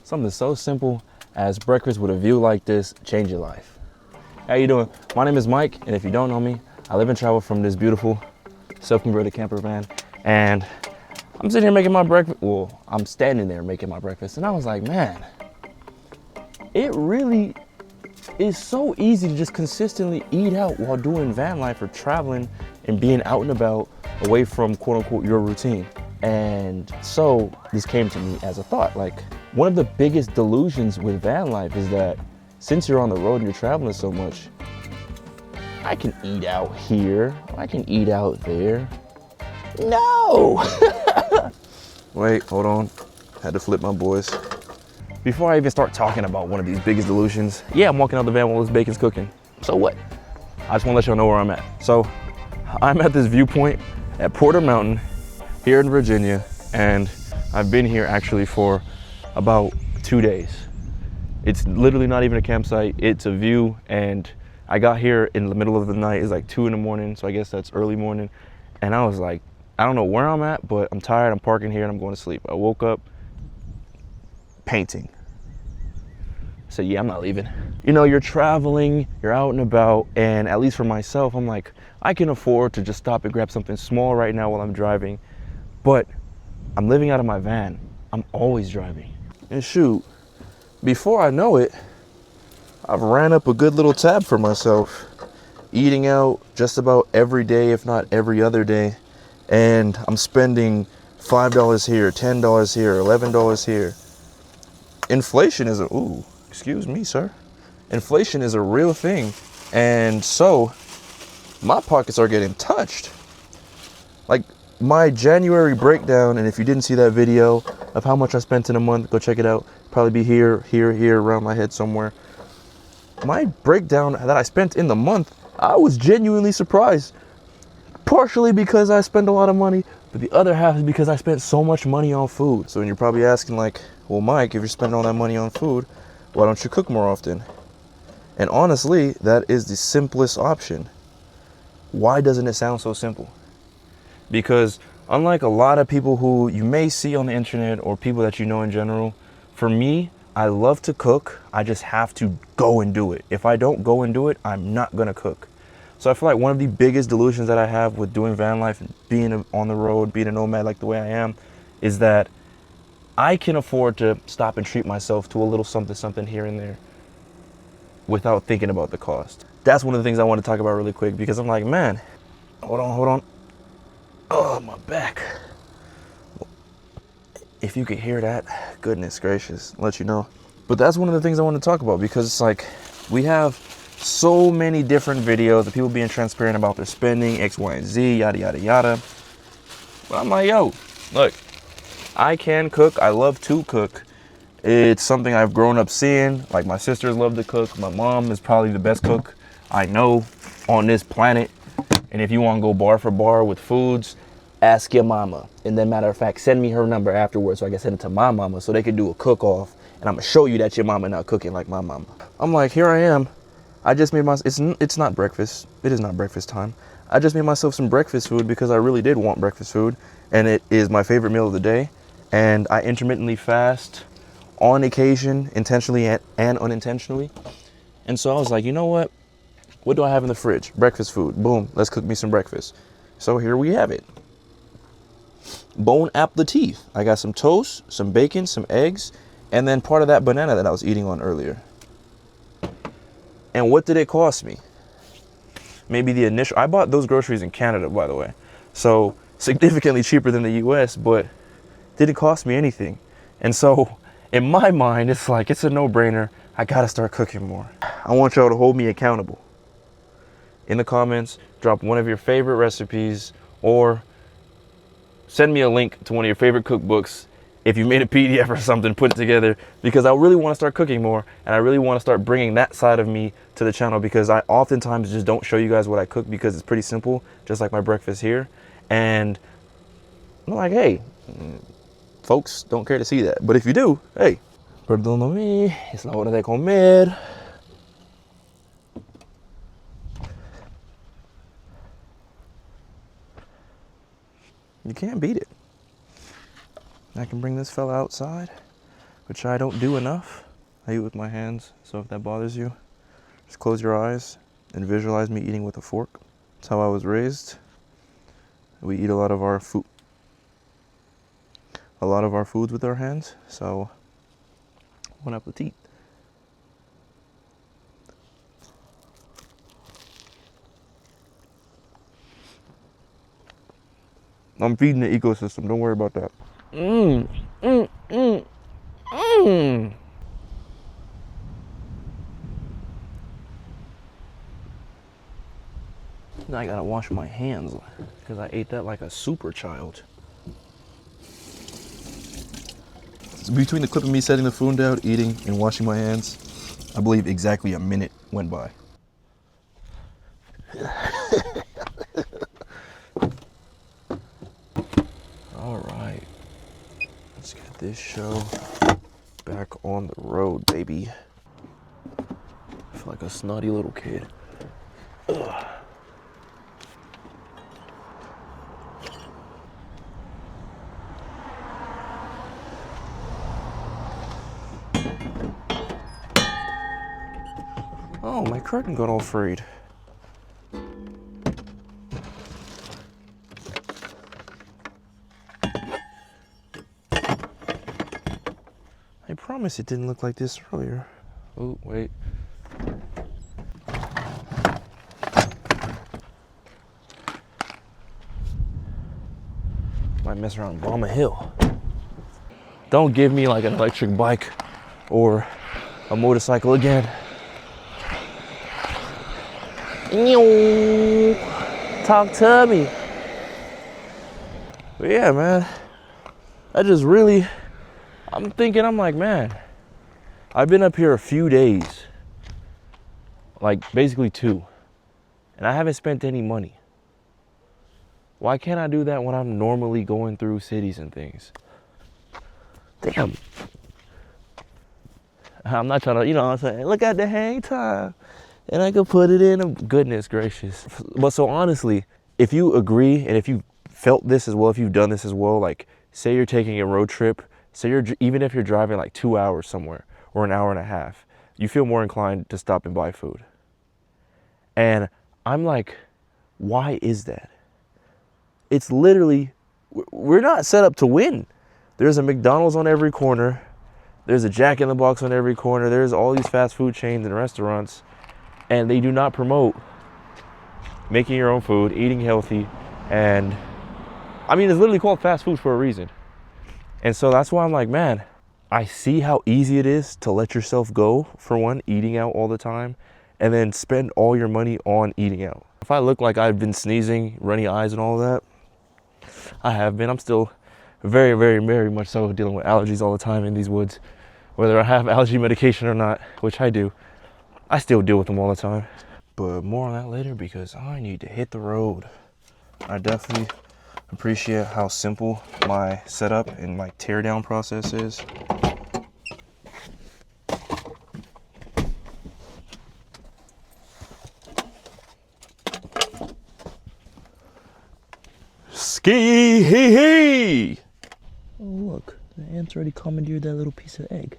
Something so simple as breakfast with a view like this change your life. How you doing? My name is Mike, and if you don't know me, I live and travel from this beautiful self-converted camper van, and I'm sitting here making my breakfast. Well, I'm standing there making my breakfast, and I was like, man, it really is so easy to just consistently eat out while doing van life or traveling and being out and about away from quote unquote your routine. And so this came to me as a thought, like one of the biggest delusions with van life is that since you're on the road and you're traveling so much, I can eat out here, I can eat out there. No! Wait, hold on. Had to flip my boys. Before I even start talking about one of these biggest delusions, yeah, I'm walking out the van while this bacon's cooking. So what? I just wanna let y'all know where I'm at. So I'm at this viewpoint at Porter Mountain here in Virginia, and I've been here actually for about 2 days. It's literally not even a campsite, it's a view, and I got here in the middle of the night. It's like 2 in the morning, so I guess that's early morning. And I was like, I don't know where I'm at, but I'm tired, I'm parking here and I'm going to sleep. I woke up painting. I said, yeah, I'm not leaving. You know, you're traveling, you're out and about, and at least for myself, I'm like, I can afford to just stop and grab something small right now while I'm driving, but I'm living out of my van. I'm always driving. And shoot, before I know it, I've ran up a good little tab for myself, eating out just about every day, if not every other day. And I'm spending $5 here, $10 here, $11 here. Inflation is excuse me, sir. Inflation is a real thing. And so my pockets are getting touched. Like my January breakdown, and if you didn't see that video of how much I spent in a month, go check it out. Probably be here, around my head somewhere. My breakdown that I spent in the month, I was genuinely surprised. Partially because I spend a lot of money, but the other half is because I spent so much money on food. So you're probably asking like, well, Mike, if you're spending all that money on food, why don't you cook more often? And honestly, that is the simplest option. Why doesn't it sound so simple? Because unlike a lot of people who you may see on the internet or people that you know in general, for me, I love to cook. I just have to go and do it. If I don't go and do it, I'm not gonna cook. So I feel like one of the biggest delusions that I have with doing van life and being on the road, being a nomad like the way I am, is that I can afford to stop and treat myself to a little something here and there without thinking about the cost. That's one of the things I want to talk about really quick, because I'm like, man, hold on. Oh, my back. If you could hear that, goodness gracious, I'll let you know. But that's one of the things I want to talk about, because it's like we have so many different videos of people being transparent about their spending, X, Y, and Z, yada, yada, yada. But I'm like, yo, look, I can cook. I love to cook. It's something I've grown up seeing. Like my sisters love to cook. My mom is probably the best cook I know on this planet. And if you want to go bar for bar with foods, ask your mama. And then matter of fact, send me her number afterwards so I can send it to my mama so they can do a cook-off. And I'm going to show you that your mama not cooking like my mama. I'm like, here I am. I just made it's not breakfast. It is not breakfast time. I just made myself some breakfast food because I really did want breakfast food. And it is my favorite meal of the day. And I intermittently fast on occasion, intentionally and unintentionally. And so I was like, you know what? What do I have in the fridge? Breakfast food. Boom, let's cook me some breakfast. So here we have it. Bon appetit. I got some toast, some bacon, some eggs, and then part of that banana that I was eating on earlier. And what did it cost me? Maybe the initial, I bought those groceries in Canada, by the way. So significantly cheaper than the US, but didn't cost me anything. And so in my mind, it's like, it's a no-brainer. I gotta start cooking more. I want y'all to hold me accountable. In the comments, drop one of your favorite recipes or send me a link to one of your favorite cookbooks. If you made a PDF or something, put it together, because I really want to start cooking more, and I really want to start bringing that side of me to the channel, because I oftentimes just don't show you guys what I cook because it's pretty simple, just like my breakfast here. And I'm like, hey, folks don't care to see that. But if you do, hey, perdóname, es la hora de comer. You can't beat it. I can bring this fella outside. which I don't do enough. I eat with my hands, so if that bothers you, just close your eyes and visualize me eating with a fork. That's how I was raised. We eat a lot of our foods with our hands, so bon appetit. I'm feeding the ecosystem, don't worry about that. Now I gotta wash my hands because I ate that like a super child. Between the clip of me setting the food down, eating, and washing my hands, I believe exactly a minute went by. All right, let's get this show back on the road, baby. I feel like a snotty little kid. Ugh. Oh, my curtain got all frayed. I promise it didn't look like this earlier. Oh, wait. Might mess around Bama Hill. Don't give me like an electric bike or a motorcycle again. Talk to me. But yeah, man, I'm like, man, I've been up here a few days, like basically 2, and I haven't spent any money. Why can't I do that when I'm normally going through cities and things? Damn. I'm not trying to, you know what I'm saying, look at the hang time. And I could put it in, goodness gracious. But so honestly, if you agree and if you felt this as well, if you've done this as well, like say you're taking a road trip, say even if you're driving like 2 hours somewhere or an hour and a half, you feel more inclined to stop and buy food. And I'm like, why is that? It's literally, we're not set up to win. There's a McDonald's on every corner. There's a Jack in the Box on every corner. There's all these fast food chains and restaurants. And they do not promote making your own food, eating healthy, and I mean, it's literally called fast food for a reason. And so that's why I'm like, man, I see how easy it is to let yourself go, for one, eating out all the time, and then spend all your money on eating out. If I look like I've been sneezing, runny eyes and all that, I have been. I'm still very, very, very much so dealing with allergies all the time in these woods. Whether I have allergy medication or not, which I do, I still deal with them all the time. But more on that later because I need to hit the road. I definitely appreciate how simple my setup and my teardown process is. Ski hee hee! Oh look, the ants already commandeered that little piece of egg.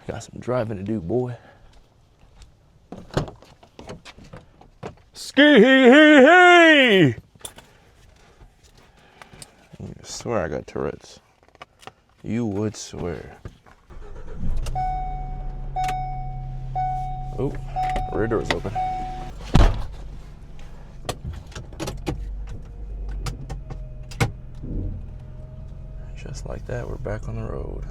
Got some driving to do, boy. Ski hee hee hee! I swear I got Tourette's. You would swear. Oh, rear door's open. Just like that, we're back on the road.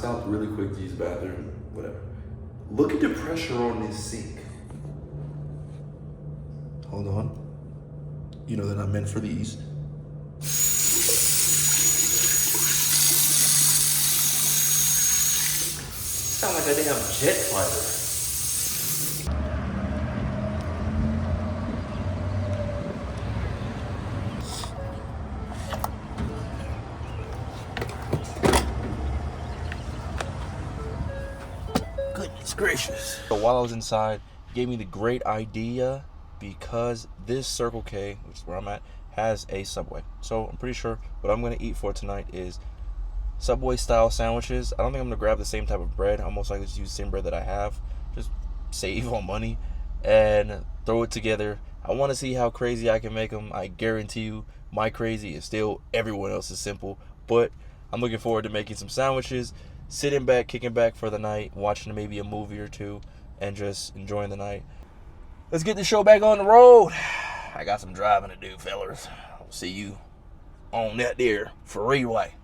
stopped really quick to use the bathroom, whatever. Look at the pressure on this sink. Hold on. You know that I'm meant for these. Sound like a damn jet fighter. Goodness gracious. So while I was inside, it gave me the great idea because this Circle K, which is where I'm at, has a Subway. So I'm pretty sure what I'm gonna eat for tonight is Subway style sandwiches. I don't think I'm gonna grab the same type of bread. I'll most likely just use the same bread that I have. Just save on money and throw it together. I wanna see how crazy I can make them. I guarantee you my crazy is still everyone else's simple. But I'm looking forward to making some sandwiches, sitting back, kicking back for the night, watching maybe a movie or two, and just enjoying the night. Let's get the show back on the road. I got some driving to do, fellas. I'll see you on that there freeway.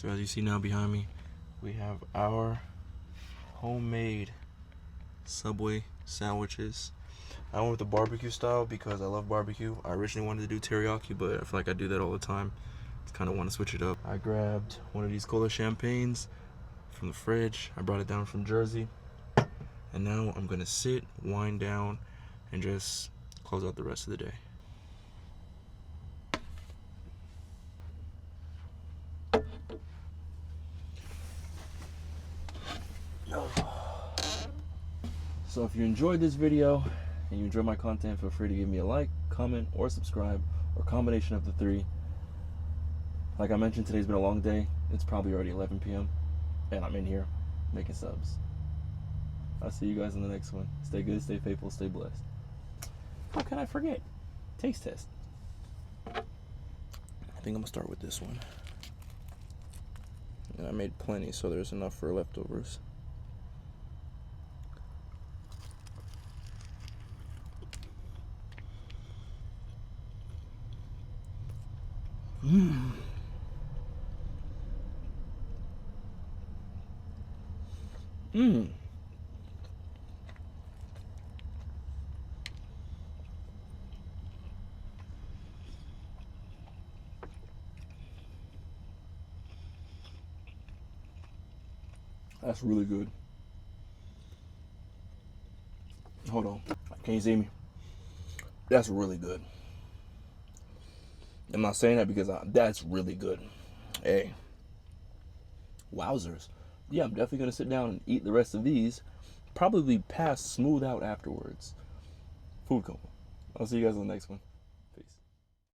So as you see now behind me, we have our homemade Subway sandwiches. I went with the barbecue style because I love barbecue. I originally wanted to do teriyaki, but I feel like I do that all the time. I kind of want to switch it up. I grabbed one of these cola champagnes from the fridge. I brought it down from Jersey. And now I'm gonna sit, wind down, and just close out the rest of the day. So if you enjoyed this video and you enjoy my content, feel free to give me a like, comment, or subscribe, or a combination of the three. Like I mentioned, today's been a long day. It's probably already 11 p.m. and I'm in here making subs. I'll see you guys in the next one. Stay good, stay faithful, stay blessed. How can I forget? Taste test. I think I'm gonna start with this one. And I made plenty, so there's enough for leftovers. Mmm. Mmm. That's really good. Hold on. Can you see me? That's really good. I'm not saying that because that's really good. Hey. Wowzers. Yeah, I'm definitely going to sit down and eat the rest of these. Probably pass smooth out afterwards. Food coma. I'll see you guys on the next one.